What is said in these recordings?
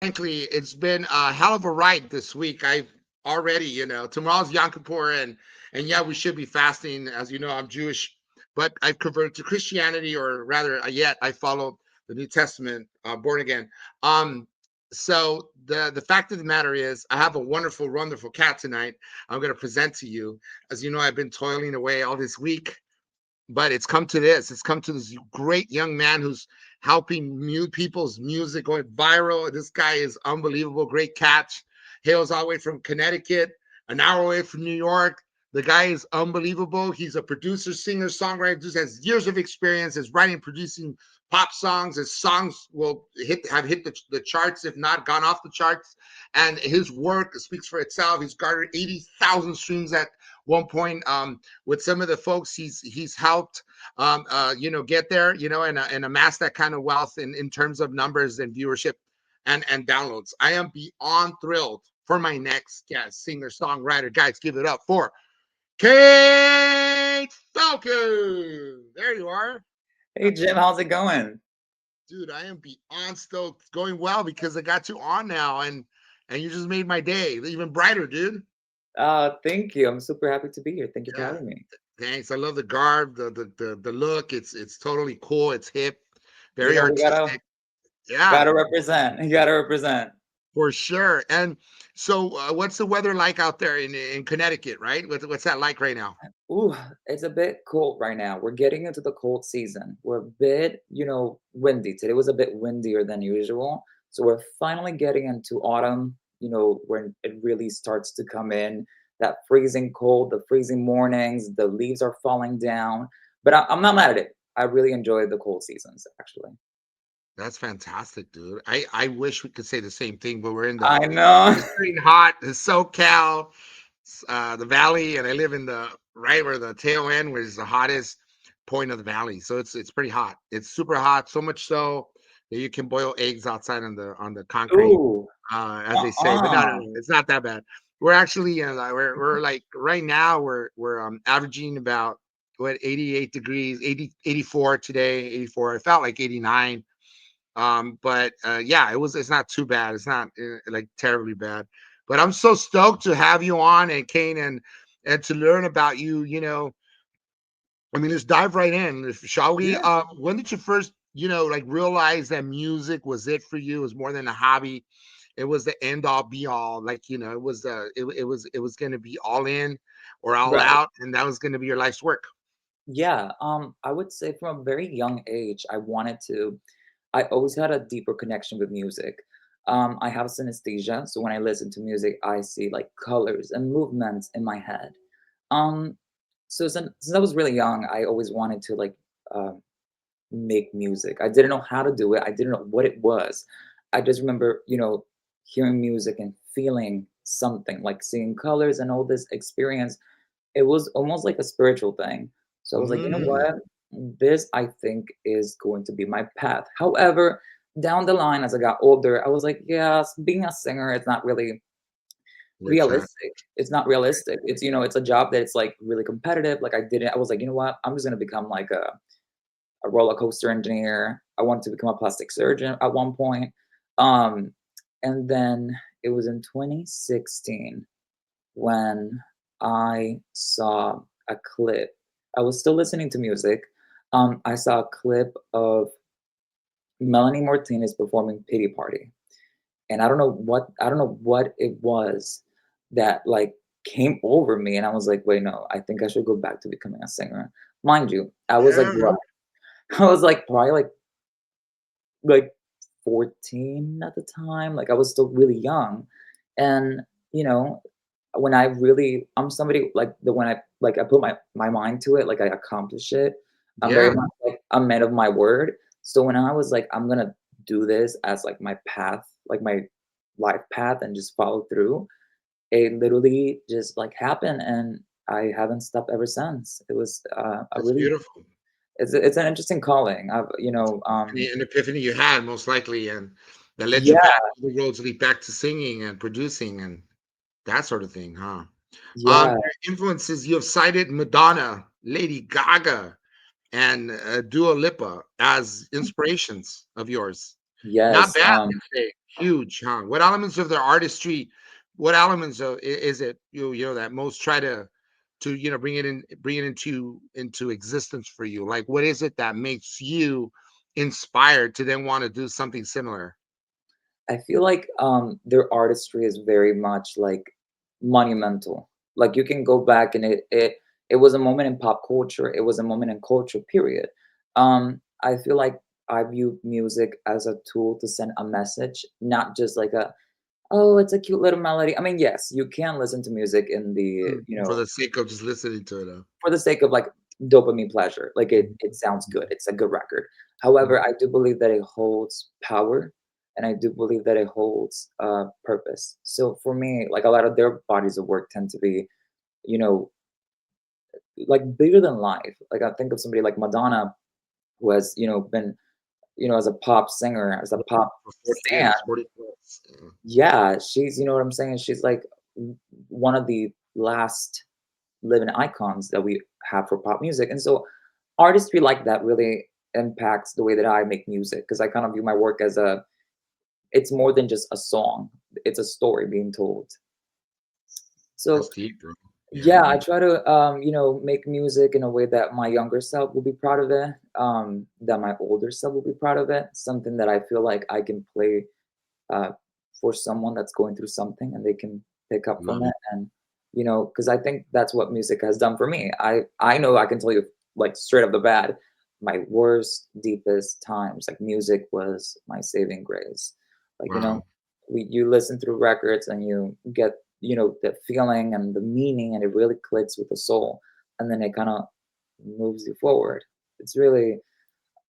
frankly, it's been a hell of a ride this week. I've already, tomorrow's Yom Kippur, and yeah, we should be fasting. As you know, I'm Jewish, but I've converted to Christianity, or rather, yet I follow the New Testament, born again. Um, so the fact of the matter is, I have a wonderful, wonderful cat tonight. I'm going to present to you. As you know, I've been toiling away all this week, but it's come to this. It's come to this great young man who's helping people's music going viral. This guy is unbelievable. Great catch. Hails all the way from Connecticut, an hour away from New York. The guy is unbelievable. He's a producer, singer, songwriter. Just has years of experience. Is writing, producing pop songs. His songs will have hit the charts, if not gone off the charts. And his work speaks for itself. He's garnered 80,000 streams at one point. With some of the folks he's helped get there, and amass that kind of wealth in terms of numbers and viewership and downloads. I am beyond thrilled for my next guest, singer songwriter. Guys, give it up for Kayn Falcon. There you are. Hey Jim, how's it going? Dude, I am beyond stoked. It's going well because I got you on now, and you just made my day even brighter, dude. Thank you. I'm super happy to be here. Thank you for Yeah. having me. Thanks. I love the garb, the look. It's totally cool. It's hip, You very know, we gotta artistic. Yeah, gotta represent. You gotta represent. for sure. And so, what's the weather like out there in Connecticut? Right? What's that like right now? Ooh, it's a bit cold right now. We're getting into the cold season. We're a bit, windy. Today was a bit windier than usual. So we're finally getting into autumn, when it really starts to come in. That freezing cold, the freezing mornings, the leaves are falling down. But I'm not mad at it. I really enjoy the cold seasons, actually. That's fantastic, dude. I wish we could say the same thing, but we're in the I know. blistering hot, the SoCal, the valley, and I live in the right where the tail end, where is the hottest point of the valley. So it's pretty hot. It's super hot, so much so that you can boil eggs outside on the concrete, Ooh, as they say. But no, no, uh-uh. no, it's not that bad. We're actually like, we're like right now we're averaging about what 88 degrees, 84 today, 84. It felt like 89. But yeah, it's not too bad. It's not like terribly bad. But I'm so stoked to have you on, and Kayn, and to learn about you. I mean, let's dive right in. Shall we? Yeah. When did you first, like realize that music was it for you? It was more than a hobby. It was the end all be all. Like, it was going to be all in or all Right. out, and that was going to be your life's work. Yeah. I would say from a very young age, I always had a deeper connection with music. I have synesthesia, so when I listen to music, I see like colors and movements in my head. Um, so since I was really young, I always wanted to uh, make music. I didn't know how to do it. I didn't know what it was. I just remember, hearing music and feeling something, like seeing colors and all this experience. It was almost like a spiritual thing. So I was like, you know Mm, what? This I think is going to be my path. However, down the line as I got older, I was like, yes, being a singer, it's not really it's not. realistic. It's not realistic. It's a job that it's like really competitive. I was like, you know what? I'm just gonna become like a roller coaster engineer. I wanted to become a plastic surgeon at one point. Um, and then it was in 2016 when I saw a clip. I was still listening to music. I saw a clip of Melanie Martinez performing Pity Party. And I don't know what it was that like came over me. And I was like, wait, no, I think I should go back to becoming a singer. Mind you, I was like Yeah. what? I was like probably like 14 at the time. Like I was still really young. And you know, I'm somebody like the when I put my mind to it, like I accomplish it. I'm very Yeah. much like a man of my word. So when I was like, I'm gonna do this as like my path, like my life path and just follow through, it literally just like happened and I haven't stopped ever since. It was a That's really beautiful. it's an interesting calling. An epiphany you had, most likely, and that led you back Yeah, to the roads lead back to singing and producing and that sort of thing, huh? yeah. Your influences, you have cited Madonna, Lady Gaga, and Dua Lipa as inspirations of yours. Not Yes, bad, they say. Huge, huh? What elements of their artistry, what elements of is it that most try to bring it into existence for you? Like what is it that makes you inspired to then want to do something similar? I feel like their artistry is very much like monumental. Like you can go back and it was a moment in pop culture. It was a moment in culture. Period. I feel like I view music as a tool to send a message, not just like a oh, it's a cute little melody. I mean, yes, you can listen to music in the For the sake of just listening to it. for the sake of like dopamine pleasure. Like it sounds good. It's a good record. However, I do believe that it holds power and I do believe that it holds purpose. So for me, like a lot of their bodies of work tend to be, you know, like bigger than life. Like I think of somebody like Madonna who has, been, as a pop singer, as a pop For 40 stan. years, 40 plus. Yeah. Yeah, she's, you know what I'm saying? She's like one of the last living icons that we have for pop music. And so artistry like that really impacts the way that I make music because I kind of view my work as it's more than just a song. It's a story being told. So That's deep, bro. Yeah. yeah, I try to make music in a way that my younger self will be proud of it, that my older self will be proud of it, something that I feel like I can play uh, for someone that's going through something and they can pick up from Love it it. and because I think that's what music has done for me. I know I can tell you like straight off the bat my worst deepest times like music was my saving grace. Like Wow. you listen through records and you get the feeling and the meaning and it really clicks with the soul and then it kind of moves you forward. It's really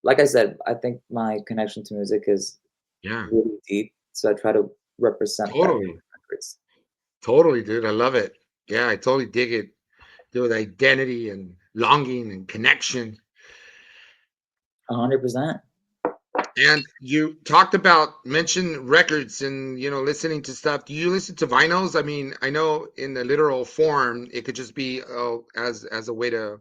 like I said, I think my connection to music is Yeah. really deep, so I try to represent that Totally. records. Totally, dude. I love it. Yeah, I totally dig it. Do with identity and longing and connection. 100%. And you talked about mention records and listening to stuff. Do you listen to vinyls? I mean, I know in the literal form it could just be as a way to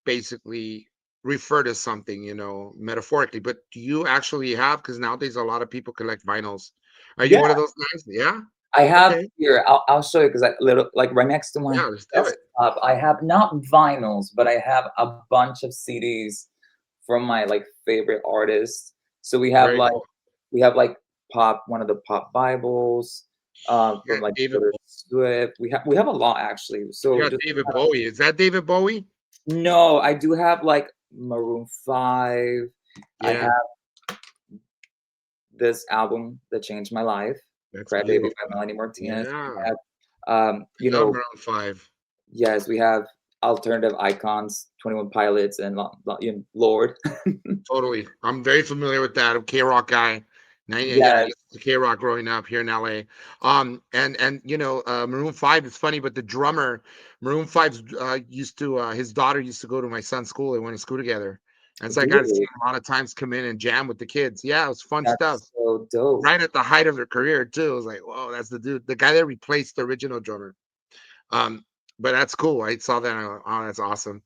basically refer to something, metaphorically. But do you actually have? Because nowadays a lot of people collect vinyls. Are you Yeah, one of those guys? Yeah. I have Okay. here, I'll show you because I little like right next to my Yeah. Let's do it. desktop, I have not vinyls, but I have a bunch of CDs from my, like, favorite artists. So Very cool. we have, like, one of the pop Bibles, Yeah, from, like, David. Taylor Swift. We have a lot actually. You So got just David Bowie. Is that David Bowie? no, I do have, like, Maroon 5. I Yeah, have this album that changed my life, that's Crybaby by beautiful. Melanie Martinez. We Yeah, have, I love Maroon 5. yes, we have alternative icons, 21 Pilots and Lord. Totally. I'm very familiar with that. I'm a K-Rock guy. Yeah, I Yes, listened to K-Rock growing up here in LA. And Maroon 5 is funny, but the drummer, Maroon 5's used to his daughter used to go to my son's school. They went to school together. And so I got to see really? him a lot of times come in and jam with the kids. Yeah, it was fun stuff. That's so dope. Right at the height of their career, too. It was like, whoa, that's the dude, the guy that replaced the original drummer. Um, but that's cool. I saw that. And I went, oh, that's awesome.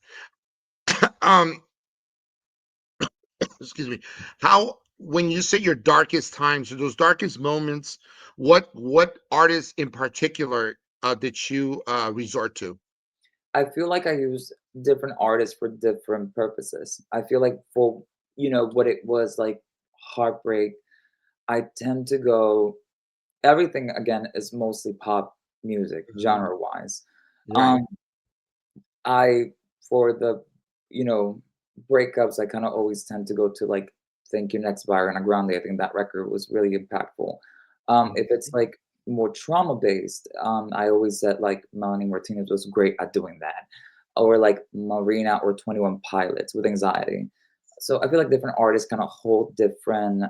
Um, excuse me. How when you say your darkest times or those darkest moments, what artists in particular did you resort to? I feel like I use different artists for different purposes. I feel like for, what it was like heartbreak, I tend to go everything again is mostly pop music, Mhm. genre-wise. Right. Um, I for the, you know, breakups, I kinda always tend to go to, like, Thank You Next by Ariana Grande. I think that record was really impactful. If it's, Mhm. like, more trauma-based, I always said, like, Melanie Martinez was great at doing that, or, like, Marina or 21 Pilots with Anxiety. So I feel like different artists kinda hold different,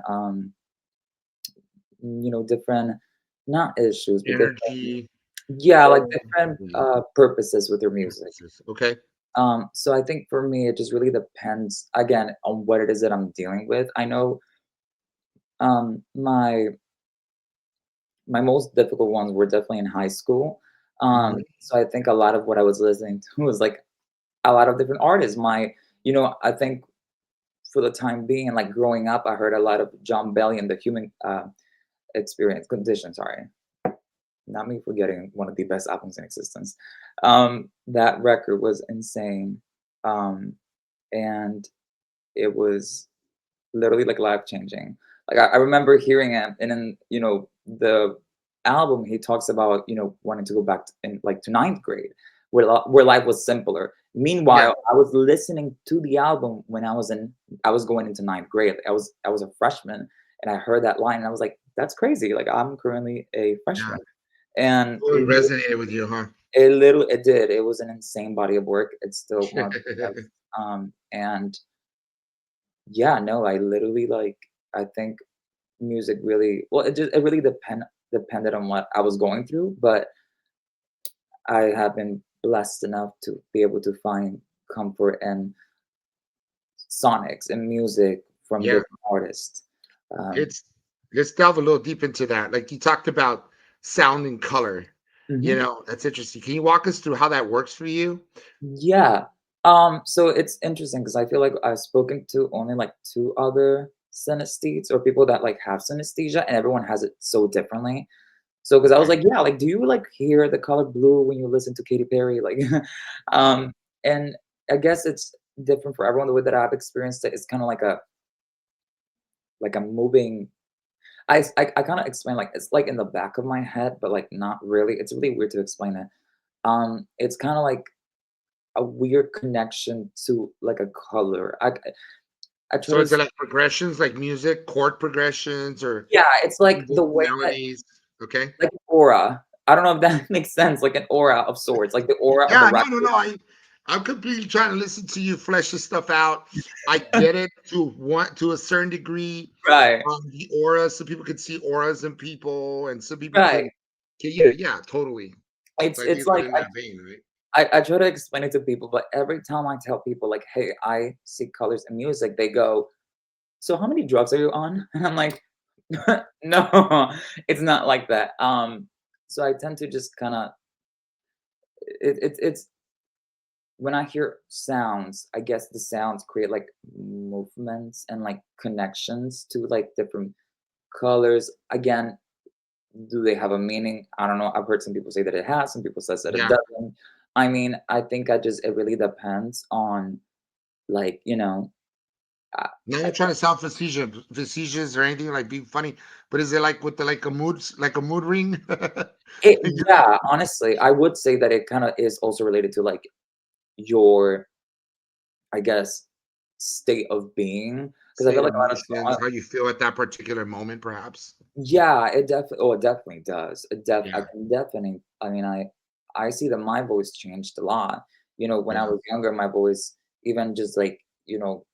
different not issues, but different Energy. yeah, like, Tone. different, Yeah. purposes with their music. Okay. So I think for me, it just really depends again on what it is that I'm dealing with. I know my most difficult ones were definitely in high school. Mhm. So I think a lot of what I was listening to was like a lot of different artists. I think for the time being, like growing up, I heard a lot of John Bellion, the Human Experience Condition. Sorry, not me forgetting one of the best albums in existence. That record was insane, and it was literally like life changing. Like I remember hearing it, and then the album he talks about wanting to go back in like to ninth grade, where life was simpler. Yeah. Meanwhile, I was listening to the album when I was going into ninth grade. I was a freshman, and I heard that line, and I was like, that's crazy. Like I'm currently a Yeah. freshman, and It resonated with you, huh? it did. It was an insane body of work. It's still one of the best. And yeah, no, I literally like I think music really well, it really depended on what I was going through, but I have been blessed enough to be able to find comfort in sonics and music from Yeah. different artists. Um, It's let's delve a little deep into that. Like you talked about sound and color. mhm. That's interesting. Can you walk us through how that works for you? Yeah. So it's interesting because I feel like I've spoken to only like two other synesthetes or people that like have synesthesia, and everyone has it so differently. So, because I was Okay. like, yeah, like, do you like hear the color blue when you listen to Katy Perry? Like, um, and I guess it's different for everyone. The way that I've experienced it is kind of like a moving. I kind of explain like it's like in the back of my head, but like not really. It's really weird to explain it. It's kind of like a weird connection to like a color. I try So to is it like progressions, like music, chord progressions, or yeah, it's like the vocal way that melodies? Okay. like an aura. I don't know if that makes sense, like an aura of sorts, like the aura of the Yeah, no, no, record. no. I'm completely trying to listen to you flesh this stuff out. I get it to a certain degree. Right, The aura, some people can see auras in people, and some people right. can yeah, yeah, totally. So I think It's it's like in that vein, right? I try to explain it to people, but every time I tell people like, "Hey, I see colors in music," they go, "So how many drugs are you on?" And I'm like, "No, it's not like that." So I tend to just kinda it's when I hear sounds, I guess the sounds create like movements and like connections to like different colors. Again, do they have a meaning? I don't know. I've heard some people say that it has, some people says that it Yeah. doesn't. I mean, I think it really depends on like, I, Now I you're trying to sound facetious or anything like be funny, but is it like with the like a mood ring? yeah, honestly, I would say that it kind of is also related to like your, I guess, state of being. Because I feel State like a lot of emotions, how you feel at that particular moment, perhaps. yeah, it definitely does. I Yeah, can definitely I mean, I see that my voice changed a lot. When I yeah. was younger, my voice even just like,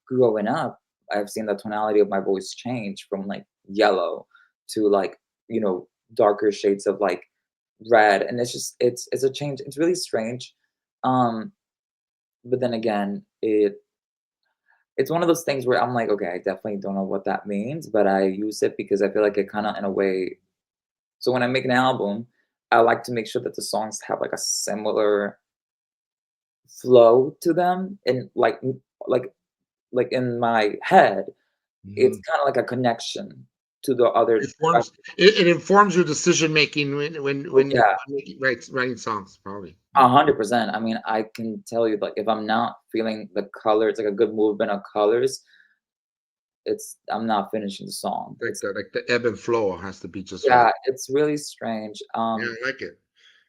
growing up, I've seen the tonality of my voice change from like yellow to like, darker shades of like red. And it's a change. It's really strange. Um, but then again, it's one of those things where I'm like, okay, I definitely don't know what that means, but I use it because I feel like it kind of in a way so when I make an album, I like to make sure that the songs have like a similar flow to them, and like in my head, it's Mhm. kind of like a connection to the other. It forms it informs your decision making Oh yeah, when writing songs, probably. Yeah. 100%. I mean, I can tell you like if I'm not feeling the colors, like a good movement of colors, I'm not finishing the song. Like the ebb and flow has to be just right. Yeah, it's really strange. Yeah, I like it.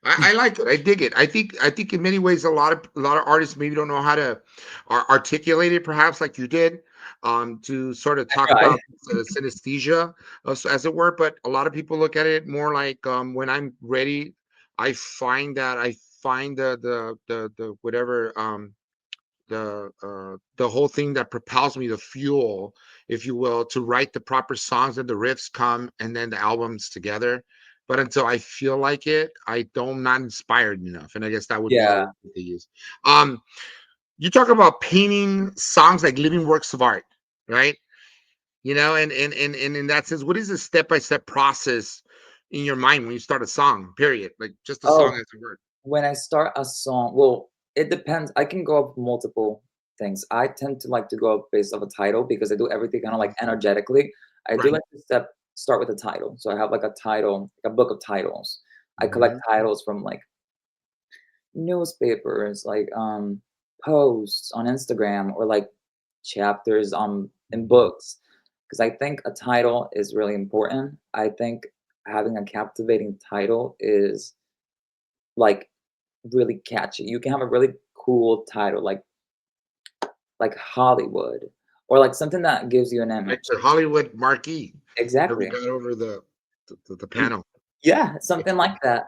I like it. I dig it. I think in many ways a lot of artists maybe don't know how to articulate it, perhaps like you did, to sort of I talk tried. about synesthesia, as it were. But a lot of people look at it more like when I'm ready, I find the whatever the whole thing that propels me, the fuel, if you will, to write the proper songs, and the riffs come and then the albums together. But until I feel like it, I don't not inspired enough. And I guess that would be the Yeah. word that they use. Um, you talk about painting songs like living works of art, right? And in that sense, what is the step-by-step process in your mind when you start a song, period? Like just a song Oh, as a word. when I start a song, well, it depends. I can go up multiple. things. I tend to like to go based off a title because I do everything kind of like energetically. I do Right. like to start with a title. So I have like a title, like a book of titles. I collect Mhm. titles from like newspapers, like posts on Instagram or like chapters in books. Because I think a title is really important. I think having a captivating title is like really catchy. You can have a really cool title like Hollywood or like something that gives you an Like image. the Hollywood marquee that we Exactly. got over the panel. Yeah, something like that.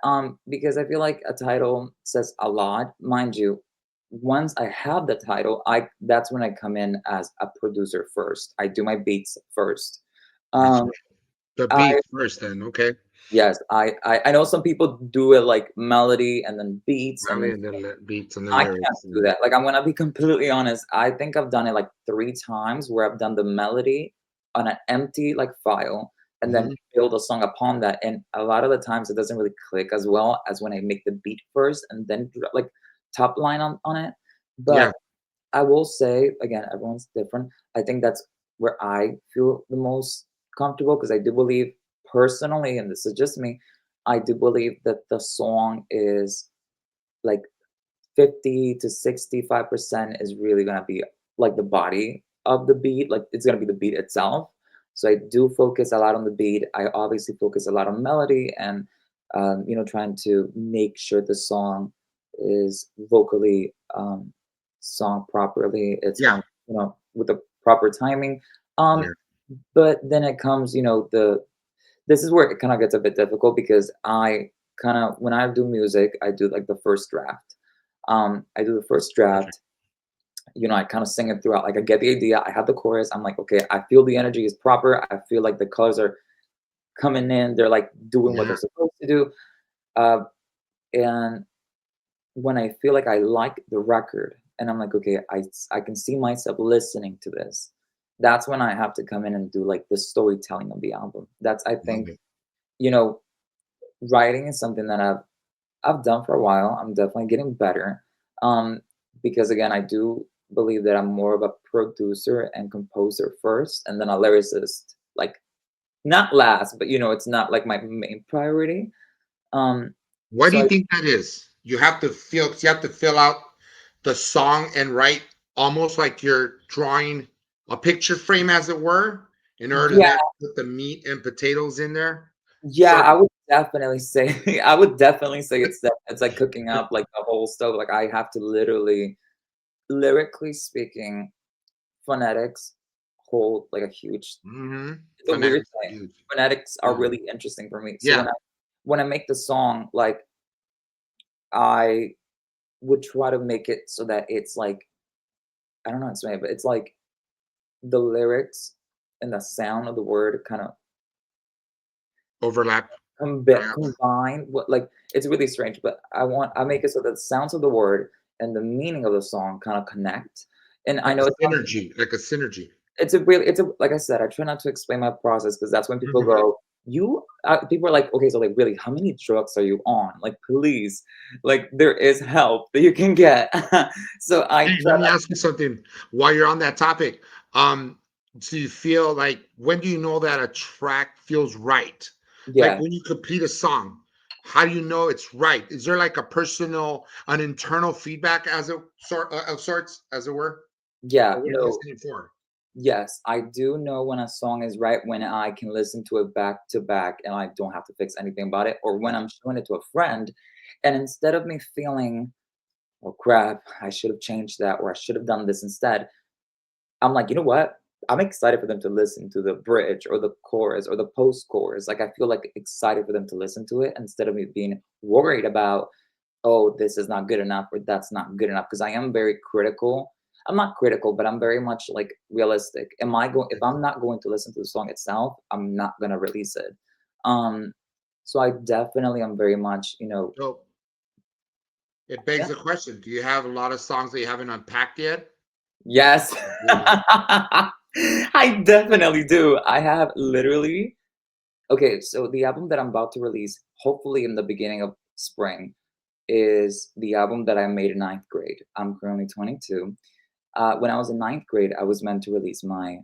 Because I feel like a title says a lot. Mind you, once I have the title, I that's when I come in as a producer first. I do my beats first. That's Um, the I beat first then, okay. yes, I know some people do it like melody and then beats and then And then the beats and the I can't lyrics do and that. Like I'm gonna be completely honest. I think I've done it like 3 times where I've done the melody on an empty like file and then mhm. build a song upon that. And a lot of the times it doesn't really click as well as when I make the beat first and then like top line on it. Yeah, But I will say again, everyone's different. I think that's where I feel the most comfortable because I do believe personally, and this is just me, I do believe that the song is like 50 to 65% is really gonna be like the body of the beat, like it's gonna be the beat itself. So I do focus a lot on the beat. I obviously focus a lot on melody and trying to make sure the song is vocally sung properly. It's yeah, on, with the proper timing. Um, yeah. but then it comes, the this is where it kind of gets a bit difficult because I kind of when I do music, I do like the first draft. I do the first Okay. draft. I kind of sing it throughout. Like I get the idea, I have the chorus. I'm like, okay, I feel the energy is proper. I feel like the colors are coming in. They're like doing what Yeah. they're supposed to do. Uh, and when I feel like I like the record, and I'm like, okay, I can see myself listening to this. That's when I have to come in and do like the storytelling of the album. That's I Love think it. you know writing is something that I've done for a while. I'm definitely getting better. Because again, I do believe that I'm more of a producer and composer first, and then a lyricist, like not last, but it's not like my main priority. Um, Why do so you I, think that is? You have to fill out the song and write almost like you're drawing a picture frame, as it were, in order to yeah, then put the meat and potatoes in there. yeah, So I would definitely say I would definitely say it's like cooking up like the whole stuff. Like I have to literally, lyrically speaking, phonetics hold like a huge. mhm. It's a weird Phonetics are thing. huge. Phonetics are Yeah. really interesting for me. So Yeah. when I make the song, like I would try to make it so that it's like I don't know how to explain it, but it's like the lyrics and the sound of the word kind of Overlap, perhaps. combine. What like it's really strange, but I make it so that the sounds of the word and the meaning of the song kind of connect. And I Like know a it sounds synergy, like a synergy. it's a like I said, I try not to explain my process because that's when people Mhm. go, "You," people are like, "Okay, so like really, how many drugs are you on? Like, please, like there is help that you can get." So I Hey, try let me not. ask you something while you're on that topic. Um, do you feel like when do you know that a track feels right? Like Yeah, when you complete a song, how do you know it's right? Is there like a personal, an internal feedback as a sort of sorts, as it were? yeah, Or what are you no, listening for? yes, I do know when a song is right when I can listen to it back to back and I don't have to fix anything about it, or when I'm showing it to a friend, and instead of me feeling, "Oh crap, I should have changed that," or "I should have done this instead," I'm like, you know what? I'm excited for them to listen to the bridge or the chorus or the post chorus. Like I feel like excited for them to listen to it instead of me being worried about, oh, this is not good enough or that's not good enough. Because I am very critical. I'm not critical, but I'm very much like realistic. Am I going if I'm not going to listen to the song itself, I'm not gonna release it. Um, so I definitely am very much, So it begs yeah. the question: do you have a lot of songs that you haven't unpacked yet? Yes. Yeah. I definitely do. I have literally okay, so the album that I'm about to release, hopefully in the beginning of spring, is the album that I made in ninth grade. I'm currently 22. When I was in ninth grade, I was meant to release my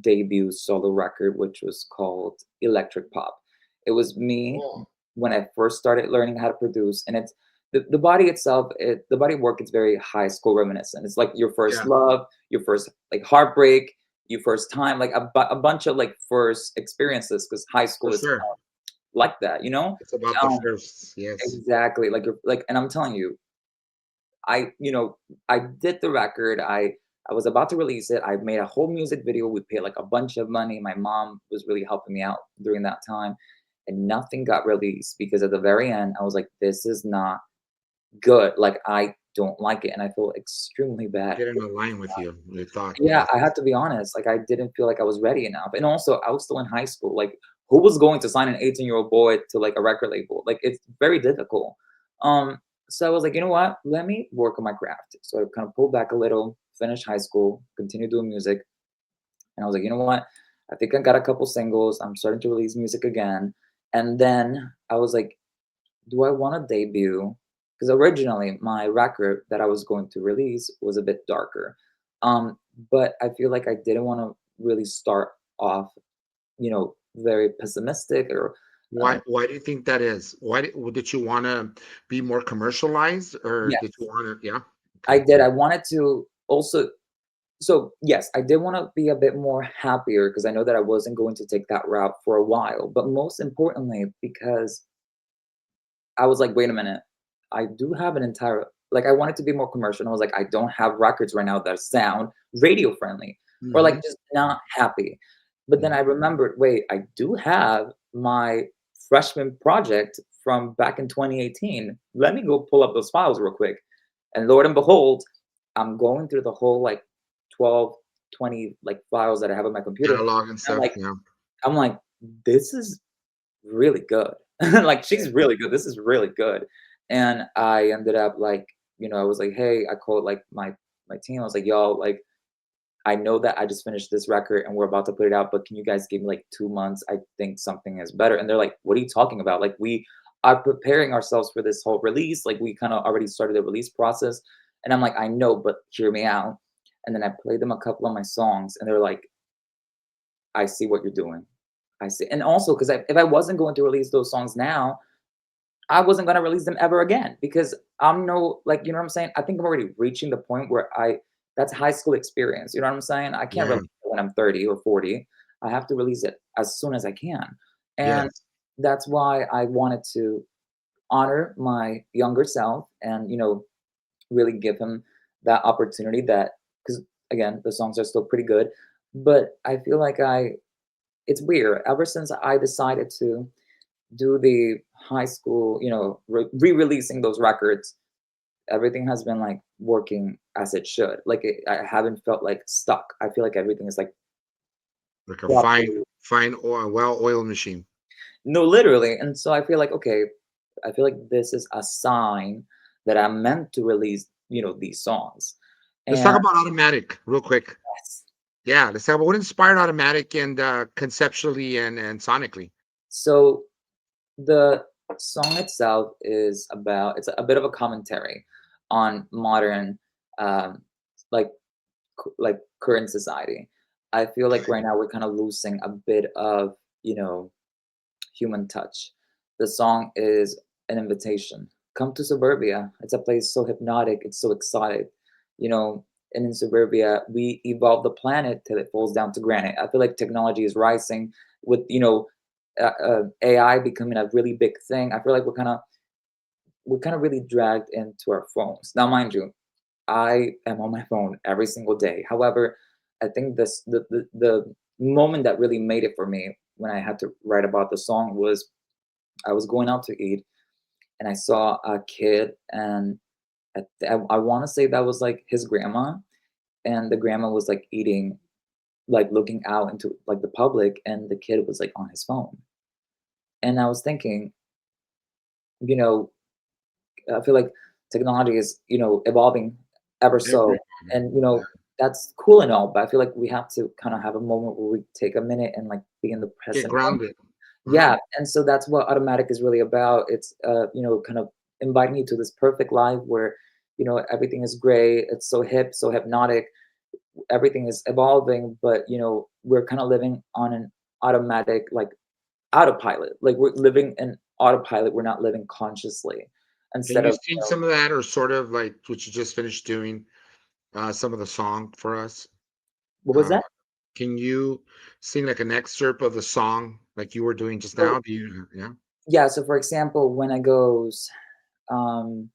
debut solo record, which was called Electric Pop. It was me Oh, when I first started learning how to produce, and it's the body itself, the body of work, it's very high school reminiscent. It's like your first yeah, love, your first like heartbreak, your first time, like a bunch of like first experiences, because high for school is sure. like that, you know? It's about the Um, firsts. Yes. exactly. Like you're like, and I'm telling you, I did the record. I was about to release it. I made a whole music video. We paid like a bunch of money. My mom was really helping me out during that time, and nothing got released because at the very end, I was like, "This is not good. Like, I don't like it," and I feel extremely bad. Didn't align with you. You thought, Yeah, yes. I have to be honest. Like, I didn't feel like I was ready enough, and also I was still in high school. Like, who was going to sign an 18-year-old boy to like a record label? Like, it's very difficult. Um, so I was like, you know what? Let me work on my craft. So I kind of pulled back a little, finished high school, continued doing music, and I was like, you know what? I think I got a couple singles. I'm starting to release music again, and then I was like, do I want to debut? Because originally my record that I was going to release was a bit darker. Um, but I feel like I didn't want to really start off, very pessimistic or Why? Why do you think that is? Did you want to be more commercialized, or did you yes, want to? Yeah. I Okay. did. I wanted to also, so yes, I did want to be a bit more happier because I know that I wasn't going to take that route for a while. But most importantly, because I was like, wait a minute, I do have an entire like I wanted to be more commercial. And I was like, I don't have records right now that sound radio friendly or Hmm. like just not happy. But then I remembered, wait, I do have my freshman project from back in 2018. Let me go pull up those files real quick. And Lord and behold, I'm going through the whole like 12, 20 like files that I have on my computer. Catalog and I'm stuff. like, Yeah. I'm like, this is really good. Like, she's really good. This is really good. And I ended up like, I was like, "Hey," I called like my team. I was like, "Y'all, like, I know that I just finished this record and we're about to put it out, but can you guys give me like 2 months? I think something is better." And they're like, "What are you talking about? Like, we are preparing ourselves for this whole release. Like, we kind of already started the release process." And I'm like, "I know, but hear me out." And then I played them a couple of my songs and they're like, "I see what you're doing. I see." And also, because if I wasn't going to release those songs now, I wasn't gonna release them ever again because I'm no like, you know what I'm saying? I think I'm already reaching the point where that's high school experience, you know what I'm saying? I can't Yeah. release it when I'm 30 or 40. I have to release it as soon as I can. And Yes. that's why I wanted to honor my younger self and, really give him that opportunity that because again, the songs are still pretty good, but I feel like it's weird. Ever since I decided to do the high school, re-releasing those records, everything has been like working as it should. Like I haven't felt like stuck. I feel like everything is like Like a properly. fine oil, well-oiled machine. No, literally. And so I feel like, okay, I feel like this is a sign that I'm meant to release, these songs. Let's talk And about Automatic real quick. yes. Yeah, let's talk about what inspired Automatic and conceptually and sonically. So the song itself is about it's a bit of a commentary on modern um like like current society. I feel like Okay. right now we're kind of losing a bit of, human touch. The song is an invitation. Come to suburbia. It's a place so hypnotic, it's so exotic. You know, and in suburbia, we evolve the planet till it falls down to granite. I feel like technology is rising with, AI becoming a really big thing. I feel like we're kind of really dragged into our phones. Now, mind you, I am on my phone every single day. However, I think the moment that really made it for me when I had to write about the song was I was going out to eat and I saw a kid and I want to say that was like his grandma and the grandma was like eating like looking out into like the public and the kid was like on his phone. And I was thinking, you know, I feel like technology is, evolving ever so, Everybody. and Yeah. that's cool and all, but I feel like we have to kind of have a moment where we take a minute and like be in the Get present moment. grounded. Uh-huh. Yeah, and so that's what Automatic is really about. It's kind of inviting you to this perfect life where everything is great, it's so hip, so hypnotic, everything is evolving, but we're kind of living on an automatic, like, autopilot. Like, we're living in autopilot, we're not living consciously, Can instead you of, sing some of that, or sort of like what you just finished doing, some of the song for us? what was Uh, that? can you sing like an excerpt of the song like you were doing just So now? Do you? Yeah. yeah, so for example, when it goes, um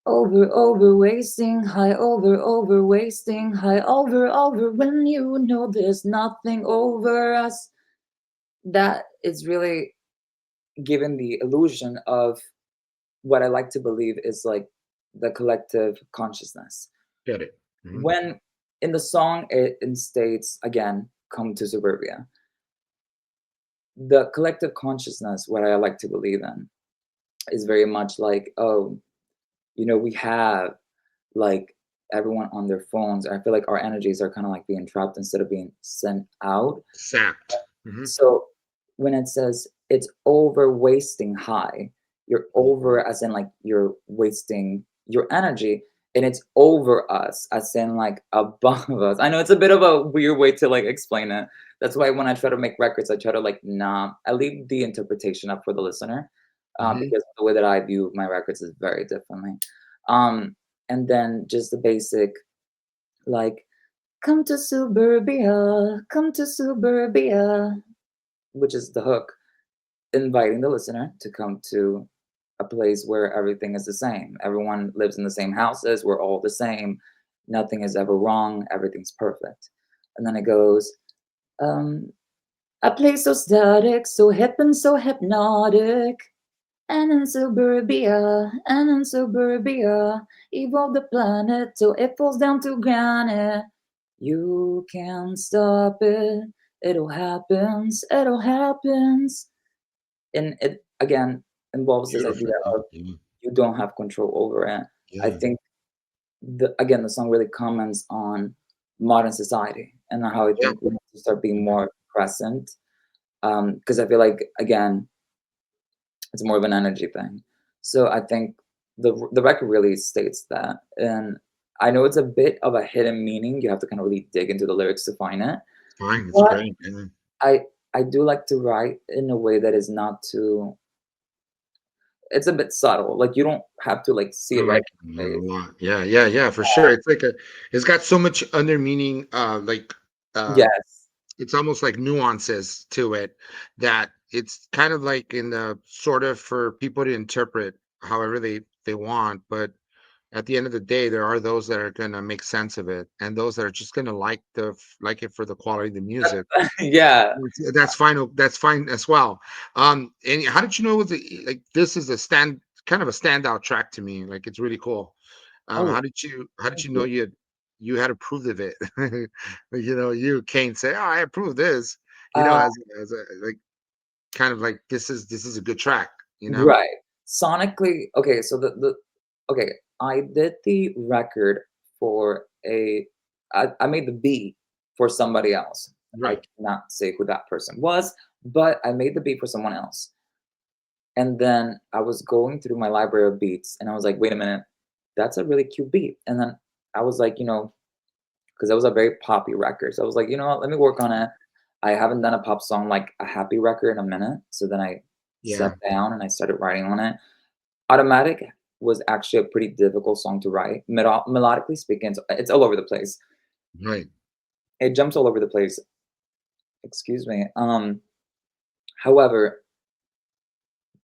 over wasting, high over wasting, high over when there's nothing over us. That is really given the illusion of what I like to believe is like the collective consciousness. Get it. Mhm. When in the song it instates again, come to suburbia. The collective consciousness, what I like to believe in, is very much like, oh, we have like everyone on their phones. I feel like our energies are kind of like being trapped instead of being sent out. Sapped. Mhm. So when it says it's over wasting high, you're Mhm. over as in like you're wasting your energy, and it's over us as in like above us. I know it's a bit of a weird way to like explain it. That's why when I try to make records, I try to like, nah, I leave the interpretation up for the listener, Mhm. because the way that I view my records is very differently. Um, and then just the basic, like, come to suburbia, which is the hook, inviting the listener to come to a place where everything is the same. Everyone lives in the same houses. We're all the same. Nothing is ever wrong. Everything's perfect. And then it goes, um, a place so static, so hip and so hypnotic. And in suburbia, evolve the planet till it falls down to granite. You can't stop it. It'll happens. And it again involves this idea Beautiful. of Yeah. you don't have control over it. I Yeah. think the song really comments on modern society and how I Yeah. think we need to start being Mhm. more present. Because I feel like again, it's more of an energy thing. So I think the record really states that, and I know it's a bit of a hidden meaning. You have to kind of really dig into the lyrics to find it. It's fine. It's But great. Yeah. I I do like to write in a way that is not too. It's a bit subtle. Like you don't have to like see I it right like it in a your face. lot. Yeah, yeah, yeah, for sure. It's like it's got so much under meaning, uh, Yes. it's almost like nuances to it that it's kind of like in the sort of for people to interpret however they want, but at the end of the day, there are those that are gonna make sense of it, and those that are just gonna like it for the quality of the music. Yeah. That's fine. That's fine as well. And how did you know was it like this is a kind of a standout track to me? Like it's really cool. Oh, How did thank you know you. you had approved of it? You Kane say, "Oh, I approve this." Uh, As a like kind of like this is a good track. You know, right. Sonically, okay, so the okay, I did the record for I made the beat for somebody else. I right? cannot say who that person was, but I made the beat for someone else. And then I was going through my library of beats and I was like, wait a minute, that's a really cute beat. And then I was like, because that was a very poppy record. So I was like, you know what, let me work on it. I haven't done a pop song like a happy record in a minute. So then I sat Yeah, down and I started writing on it. Automatic was actually a pretty difficult song to write. Melodically speaking, it's all over the place. right. It jumps all over the place. Excuse me. However,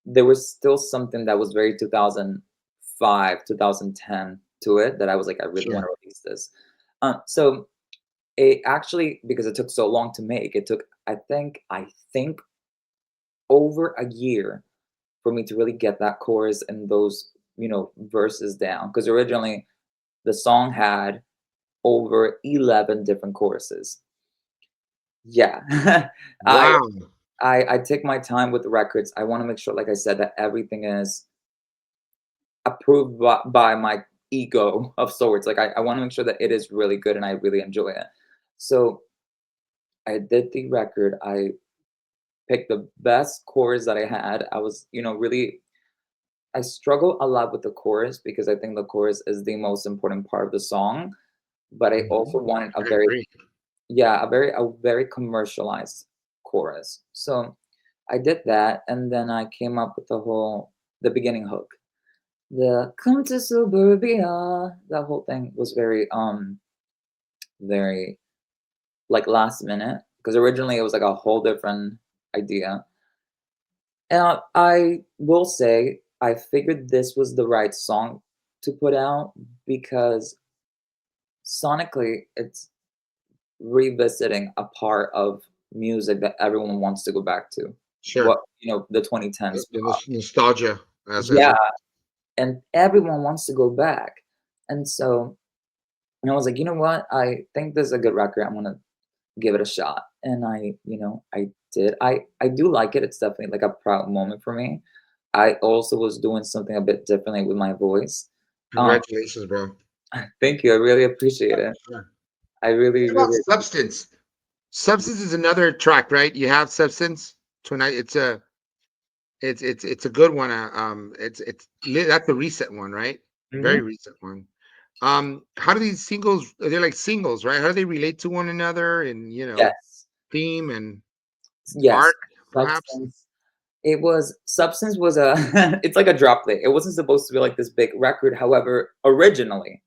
there was still something that was very 2005, 2010 to it that I was like, I really want Sure. to release this. So it actually, because it took so long to make, it took I think over a year for me to really get that chorus and those verses down. Because originally the song had over 11 different choruses. Yeah. I Wow. I take my time with the records. I wanna make sure, like I said, that everything is approved by my ego of sorts. Like, I wanna make sure that it is really good and I really enjoy it. So, I did the record. I picked the best chorus that I had. I was, really I struggle a lot with the chorus because I think the chorus is the most important part of the song, but I Mhm. also wanted a I very agree. yeah, a very commercialized chorus. So I did that, and then I came up with the beginning hook. The "Come to Suburbia," that whole thing was very, like, last minute because originally it was, like, a whole different idea. And I will say I figured this was the right song to put out because sonically, it's revisiting a part of music that everyone wants to go back to. Sure. The 2010s The pop. nostalgia as Yeah, you and everyone wants to go back. And so, and I was like, "You know what? I think this is a good record. I'm gonna give it a shot." And I did. I do like it. It's definitely like a proud moment for me. I also was doing something a bit differently with my voice. Um, congratulations, bro. thank you. I really appreciate it. Sure. I really, What about really Substance? Substance is another track, right? You have Substance tonight. It's a good one. That's the recent one, right? Mhm. Very recent one. How do these singles? They're like singles, right? How do they relate to one another and Yes. theme and Yes. arc, perhaps? Substance. Substance was a it's like a droplet. It wasn't supposed to be like this big record. However, originally,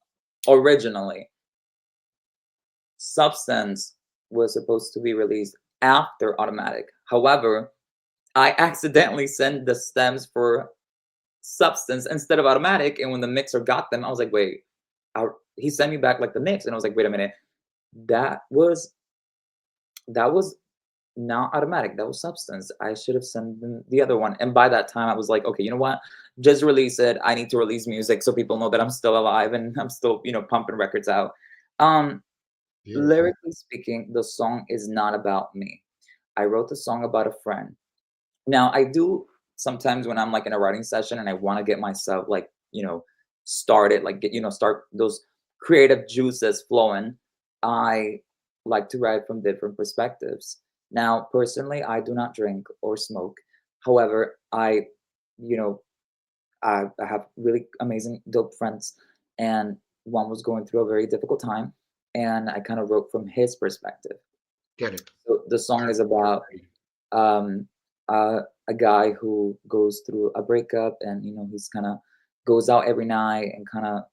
Substance was supposed to be released after Automatic. However, I accidentally sent the stems for Substance instead of Automatic, and when the mixer got them, I was like, "Wait." He sent me back like the mix, and I was like, "Wait a minute. That was that was not Automatic. That was Substance. I should have sent them the other one." And by that time, I was like, "Okay, you know what? Just release it. I need to release music so people know that I'm still alive and I'm still, pumping records out." Um, Beautiful. Lyrically speaking, the song is not about me. I wrote the song about a friend. Now, I do sometimes when I'm like in a writing session and I want to get myself like, started, like start those creative juices flowing. I like to write from different perspectives. Now, personally, I do not drink or smoke. However, you know, I have really amazing, dope friends, and one was going through a very difficult time, and I kind of wrote from his perspective. Get it. So the song is about um, a guy who goes through a breakup, and he's kind of goes out every night and kind of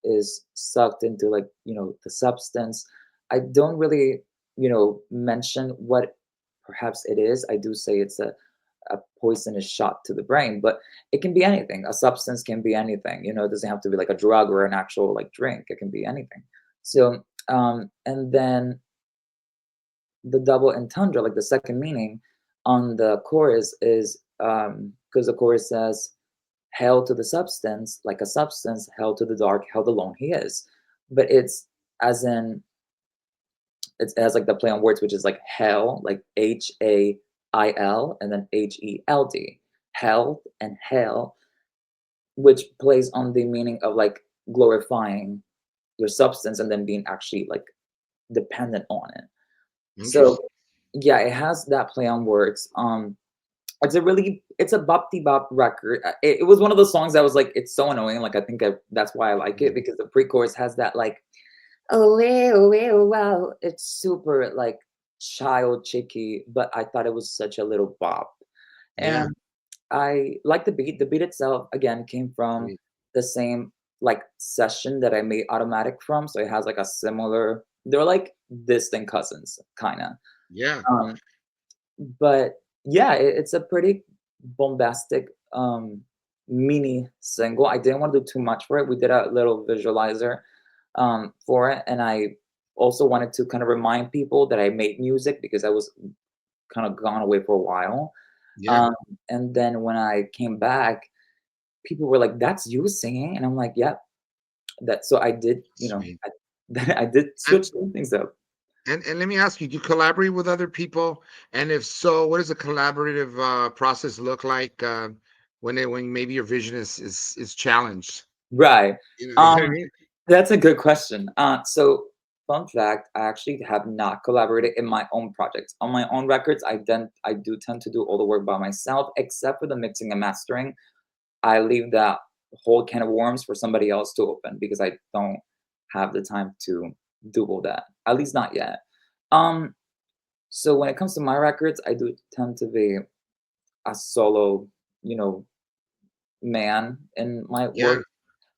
is sucked into like the substance. I don't really mention what perhaps it is. I do say it's a poisonous shot to the brain, but it can be anything. A substance can be anything. It doesn't have to be like a drug or an actual like drink. It can be anything. So and then the double entendre, like the second meaning on the chorus is because the chorus says, "Hell to the substance, like a substance, hell to the dark, hell alone he is." But it's as in it has like the play on words, which is like hell, like HAIL, and then HELD, hell and hell, which plays on the meaning of like glorifying your substance and then being actually like dependent on it. So Interesting. yeah, it has that play on words. It's a bop bop record. It was one of those songs that was like, it's so annoying. Like I think that's why I like it because the pre-chorus has that like, oh wow. It's super like child chicky, but I thought it was such a little bop. Yeah. And I like the beat. The beat itself again came from Sweet. the same like session that I made Automatic from. So it has like a similar. They're like distant cousins, kind of. Yeah. Um, but yeah, it's a pretty bombastic mini single. I didn't want to do too much for it. We did a little visualizer for it, and I also wanted to kind of remind people that I made music because I was kind of gone away for a while. Yeah. Um, and then when I came back, people were like, "That's you singing," and I'm like, "Yep." That so I did, Sweet. I did And switch some things up. and let me ask you, do you collaborate with other people? And if so, what does a collaborative process look like when maybe your vision is challenged? Right. You know what I Um, mean? that's a good question. So fun fact, I actually have not collaborated in my own projects. On my own records, I do tend to do all the work by myself, except for the mixing and mastering. I leave that whole can of worms for somebody else to open because I don't have the time to do all that. At least not yet. Um, so when it comes to my records, I do tend to be a solo, you know, man in my Yeah. work,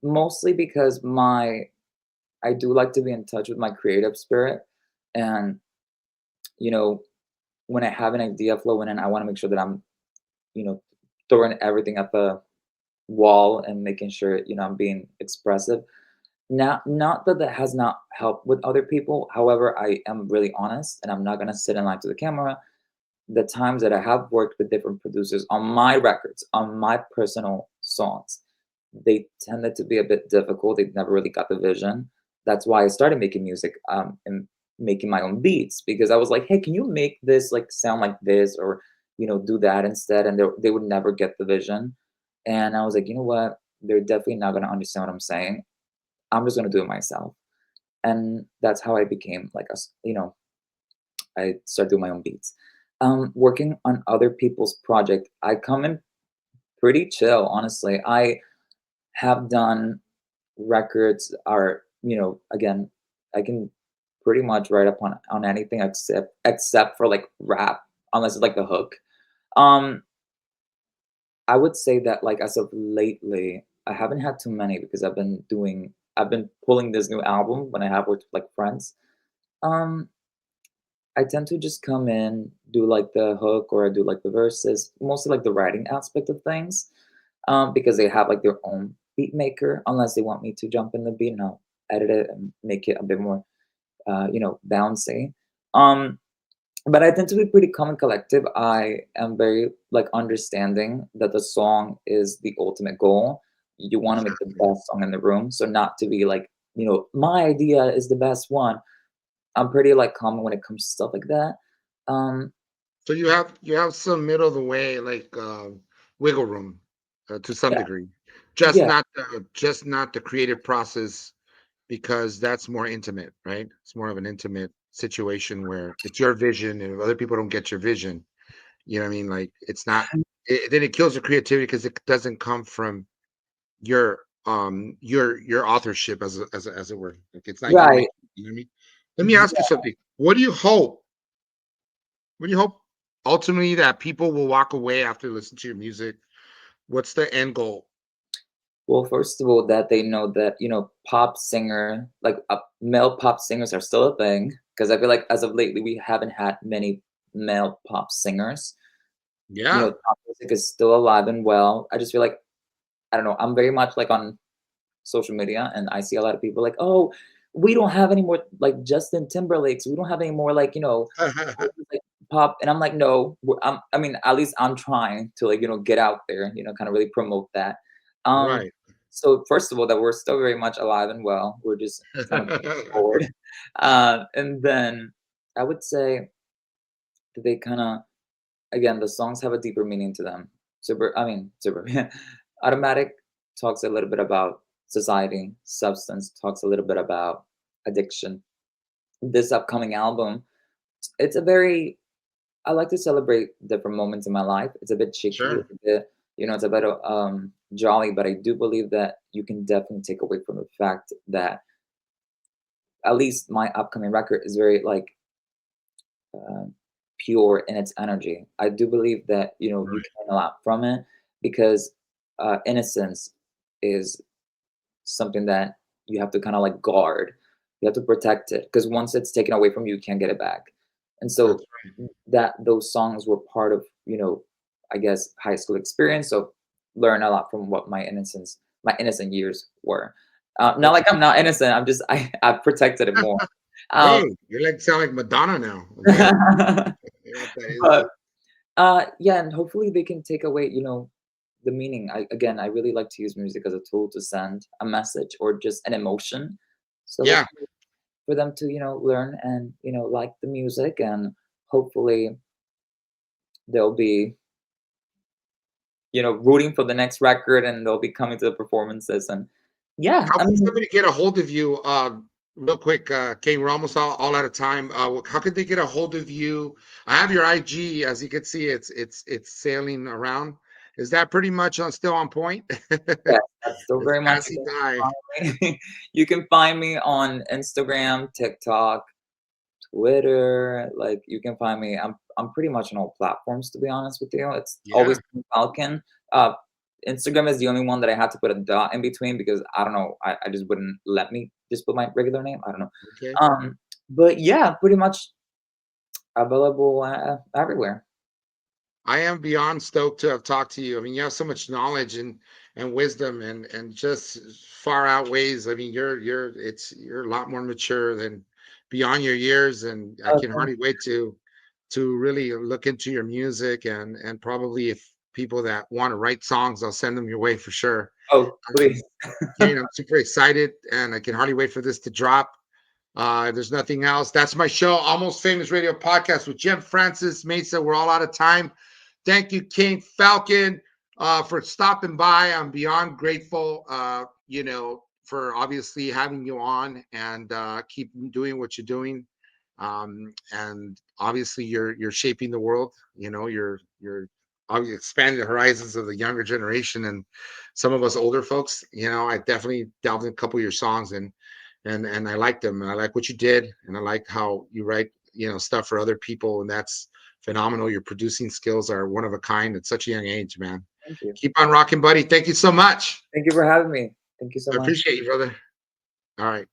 mostly because my I do like to be in touch with my creative spirit. And, you know, when I have an idea flowing in, I want to make sure that I'm, you know, throwing everything at the wall and making sure, I'm being expressive. Not that that has not helped with other people. However, I am really honest and I'm not gonna sit and lie to the camera. The times that I have worked with different producers on my records, on my personal songs, they tended to be a bit difficult. They never really got the vision. That's why I started making music and making my own beats because I was like, hey, can you make this like sound like this or do that instead? And they would never get the vision. And I was like, you know what? They're definitely not gonna understand what I'm saying. I'm just gonna do it myself. And that's how I became like I started doing my own beats. Working on other people's project, I come in pretty chill, honestly. I have done records are, again, I can pretty much write up on anything except for like rap, unless it's like the hook. Um, I would say that like as of lately, I haven't had too many because I've been pulling this new album when I have with like friends. Um, I tend to just come in, do like the hook or I do like the verses, mostly like the writing aspect of things, because they have like their own beat maker, unless they want me to jump in the beat and I'll edit it and make it a bit more, bouncy. Um, but I tend to be pretty calm and collective. I am very like understanding that the song is the ultimate goal. You want to make the Exactly. best song in the room, so not to be like, my idea is the best one. I'm pretty like calm when it comes to stuff like that. Um, So you have some middle of the way, like wiggle room, to some yeah, degree. yeah, Just not the creative process because that's more intimate, right? It's more of an intimate situation where it's your vision, and if other people don't get your vision, you know what I mean? Like it's not. Then it kills the creativity because it doesn't come from your authorship as it were. Like it's not you right. making. You know what I mean? Let me ask you something. What do you hope ultimately that people will walk away after listening to your music? What's the end goal? Well, first of all, that they know that, pop singer, like male pop singers are still a thing. Because I feel like as of lately, we haven't had many male pop singers. Yeah. Pop music is still alive and well. I just feel like, I don't know, I'm very much like on social media and I see a lot of people like, oh, we don't have any more like Justin Timberlakes. We don't have any more like, like pop. And I'm like, no, I mean, at least I'm trying to like, get out there, kind of really promote that. Um, Right. so first of all, that we're still very much alive and well. We're just trying to move forward. And then I would say that they kind of, again, the songs have a deeper meaning to them. Super. Automatic talks a little bit about society. Substance talks a little bit about addiction. This upcoming album, it's a very I like to celebrate different moments in my life. It's a bit cheeky, Sure. it's a bit, it's a bit jolly, but I do believe that you can definitely take away from the fact that at least my upcoming record is very like uh, pure in its energy. I do believe that you Right. can learn a lot from it because innocence is something that you have to kind of like guard. You have to protect it because once it's taken away from you, you can't get it back. And so That's that those songs were part of I guess high school experience. So learn a lot from what my innocent years were. Not that's like I'm not innocent. I'm just I've protected it more. Um, Hey, you like sound like Madonna now. Okay. You know what that is? but yeah, and hopefully they can take away, the meaning. I really like to use music as a tool to send a message or just an emotion. So Yeah. hopefully for them to, learn and, like the music and hopefully they'll be, rooting for the next record and they'll be coming to the performances and yeah, How I can mean, somebody get a hold of you? Real quick, Kane, we're almost all out of time. How could they get a hold of you? I have your IG, as you can see, it's sailing around. Is that pretty much on still on point? Yes, that's still It's very much passing by. you can find me on Instagram, TikTok, Twitter, like, you can find me I'm pretty much on all platforms, to be honest with you. It's always Yeah. Kayn Falcon. Uh, Instagram is the only one that I had to put a dot in between because I don't know, I just wouldn't let me just put my regular name, I don't know. Okay. But yeah, pretty much available, everywhere. I am beyond stoked to have talked to you. I mean, you have so much knowledge and wisdom and just far outweighs. I mean, you're a lot more mature than beyond your years, and I can Okay. hardly wait to really look into your music and probably if people that want to write songs, I'll send them your way for sure. Oh, please. Kane, I'm super excited and I can hardly wait for this to drop. If there's nothing else, that's my show, Almost Famous Radio Podcast with Jim Francis Mesa. We're all out of time. Thank you, Kayn Falcon, for stopping by. I'm beyond grateful, for obviously having you on and keep doing what you're doing. And obviously, you're shaping the world. You're obviously expanding the horizons of the younger generation and some of us older folks. I definitely delved in a couple of your songs and I like them. And I like what you did, and I like how you write, stuff for other people, and that's phenomenal. Your producing skills are one of a kind at such a young age, man. Thank you. Keep on rocking, buddy. Thank you so much. Thank you for having me. Thank you so I much. appreciate you, brother. All right.